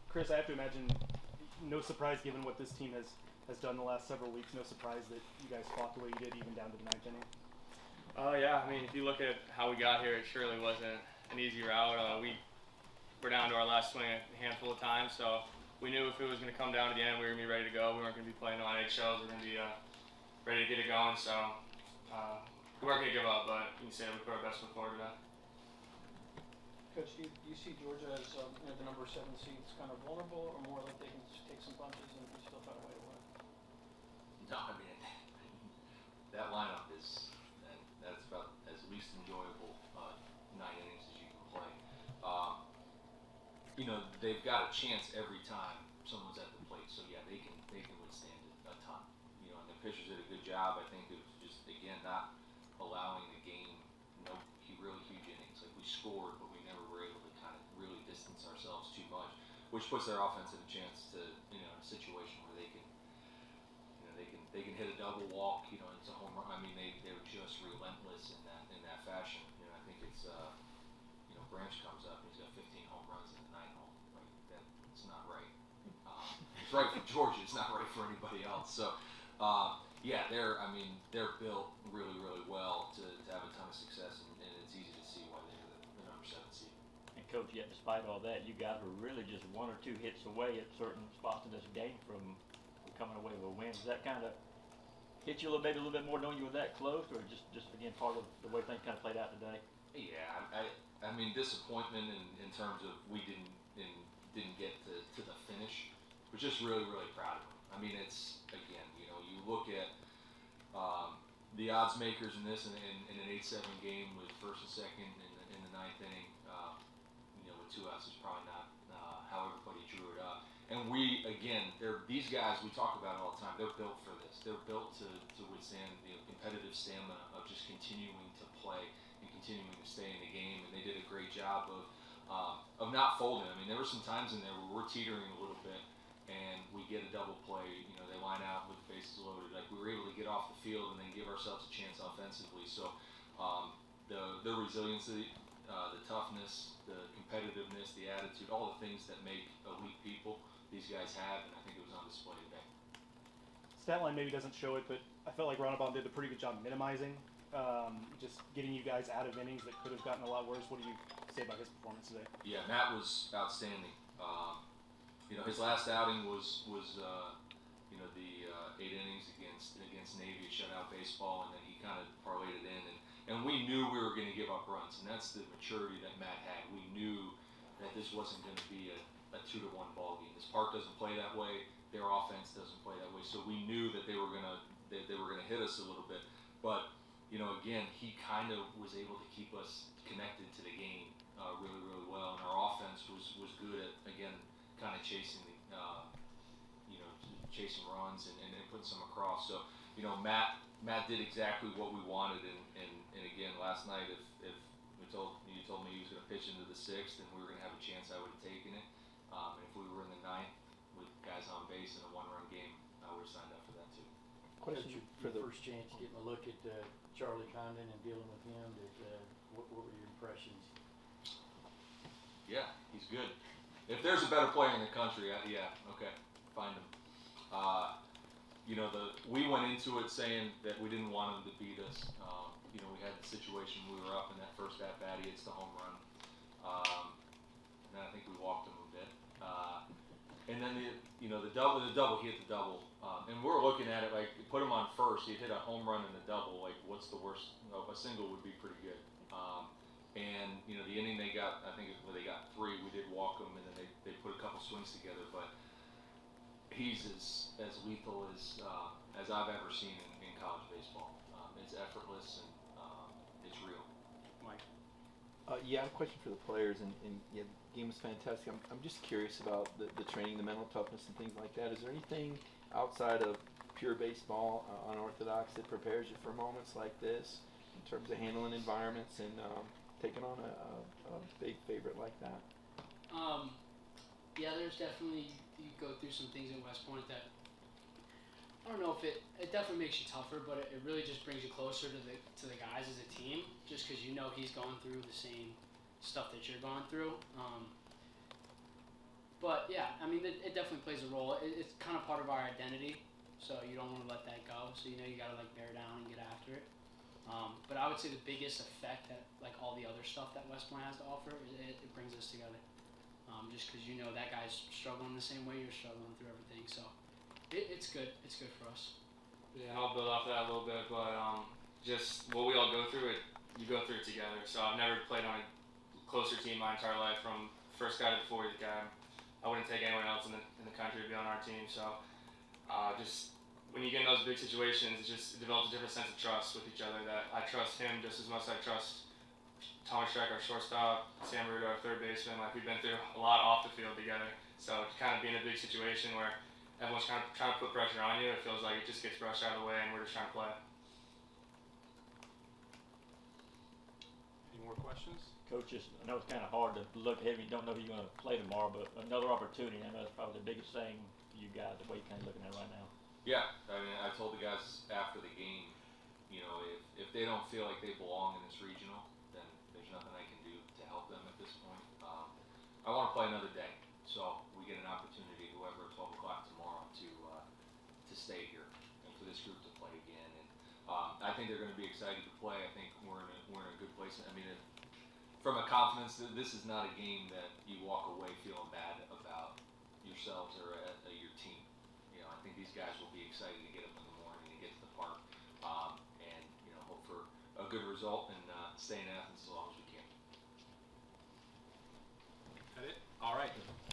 Chris, I have to imagine, no surprise given what this team has done the last several weeks. No surprise that you guys fought the way you did, even down to the ninth inning. Yeah, I mean, if you look at how we got here, it surely wasn't an easy route. We were down to our last swing a handful of times, so we knew if it was going to come down to the end, we were going to be ready to go. We weren't going to be playing on eggshells. We were going to be ready to get it going. So we weren't going to give up, but you can say we put our best foot forward today. Coach, do you see Georgia as the number 7 seed kind of vulnerable, or more like they can just take some punches and still find a way to win? No, I mean, that lineup that's about as least enjoyable 9 innings as you can play. They've got a chance every time someone's at the plate, so yeah, they can withstand it a ton. And the pitchers did a good job. I think it was just, again, not allowing the game really huge innings. Like, we scored, but we never were able to kind of really distance ourselves too much, which puts their offense in a chance to, in a situation where they can hit a double walk, into home run. I mean, they were just relentless in that fashion. I think it's Branch comes up and he's got 15 home runs in the 9th hole. Like, that's not right. It's right for Georgia. It's not right for anybody else. So, yeah, they're built really, really well to have a ton of success, and it's easy to see why they're the number 7 seed. And Coach, yet despite all that, you guys were really just 1 or 2 hits away at certain spots in this game from coming away with a win. Does that kind of hit you maybe a little bit more knowing you were that close, or just again part of the way things kind of played out today? Yeah, I mean, disappointment in terms of we didn't get to the finish. We're just really, really proud of them. I mean, it's, again, you look at the odds makers in this in an 8-7 game with first and second in the 9th inning, with 2 outs is probably not how everybody drew it up. And these guys, we talk about it all the time, they're built for this. They're built to withstand the competitive stamina of just continuing to play and continuing to stay in the game. And they did a great job of not folding. I mean, there were some times in there where we're teetering a little bit and we get a double play. They line out with the bases loaded. Like, we were able to get off the field and then give ourselves a chance offensively. So the resiliency, the toughness, the competitiveness, the attitude, all the things that make elite people, these guys have, and I think it was on display today. Stat line maybe doesn't show it, but I felt like Ronabon did a pretty good job minimizing, just getting you guys out of innings that could have gotten a lot worse. What do you say about his performance today? Yeah, Matt was outstanding. His last outing was the 8 innings against Navy, shutout baseball, and then he kind of parlayed it in, and we knew we were going to give up runs, and that's the maturity that Matt had. We knew that this wasn't going to be a 2-1 ball game. This park doesn't play that way. Their offense doesn't play that way. So we knew that they were gonna hit us a little bit. But again, he kind of was able to keep us connected to the game really, really well, and our offense was good at, again, kind of chasing chasing runs and putting some across. So Matt did exactly what we wanted, and again, last night if you told me he was going to pitch into the 6th and we were going to have a chance, I would have taken it. And if we were in the 9th with guys on base in a 1-run game, I would have signed up for that too. Question for the first chance getting a look at Charlie Condon and dealing with him. What were your impressions? Yeah, he's good. If there's a better player in the country, okay, find him. We went into it saying that we didn't want him to beat us. We had the situation we were up in that first at-bat, he hits the home run. And then I think we walked him a bit. And then the double, he hit the double. And we're looking at it like, put him on first, he'd hit a home run and a double. Like, what's the worst? A single would be pretty good. And the inning they got, I think they got 3. We did walk them, and then they put a couple swings together. But he's as lethal as I've ever seen in college baseball. It's effortless and it's real. Mike. Yeah, I have a question for the players, and yeah, the game was fantastic. I'm just curious about the training, the mental toughness, and things like that. Is there anything outside of pure baseball, unorthodox, that prepares you for moments like this in terms of handling environments and taking on a big favorite like that? Yeah, there's definitely, you go through some things in West Point that, I don't know if it definitely makes you tougher, but it really just brings you closer to the guys as a team, just because he's going through the same stuff that you're going through. But yeah, I mean, it definitely plays a role. It's kind of part of our identity, so you don't want to let that go. So you know you gotta like bear down and get after it. But I would say the biggest effect that like all the other stuff that West Point has to offer, it brings us together. Just because you know that guy's struggling the same way you're struggling through everything, so it's good. It's good for us. Yeah, and I'll build off that a little bit, but just what we all go through, you go through it together. So I've never played on a closer team my entire life, from first guy to the 40th guy. I wouldn't take anyone else in the country to be on our team. So just when you get in those big situations, it develops a different sense of trust with each other. That I trust him just as much as I trust Thomas Streck, our shortstop, Sam Ruda, our third baseman. Like, we've been through a lot off the field together. So to kind of be in a big situation where everyone's kind of trying to put pressure on you, it feels like it just gets brushed out of the way, and we're just trying to play. Any more questions? Coaches, I know it's kind of hard to look ahead when you don't know who you're going to play tomorrow, but another opportunity. I know that's probably the biggest thing for you guys, the way you're kind of looking at it right now. Yeah, I mean, I told the guys after the game, you know, if they don't feel like they belong in this regional, then there's nothing I can do to help them at this point. I want to play another day, so we get an opportunity, whoever, at 12 o'clock tomorrow, to stay here and for this group to play again. And I think they're going to be excited to play. I think we're in a good place. I mean, from a confidence, this is not a game that you walk away feeling bad about yourselves or your team. You know, I think these guys will be excited to get up in the morning and get to the park, and you know, hope for a good result and stay in Athens as long as we can. That it? All right.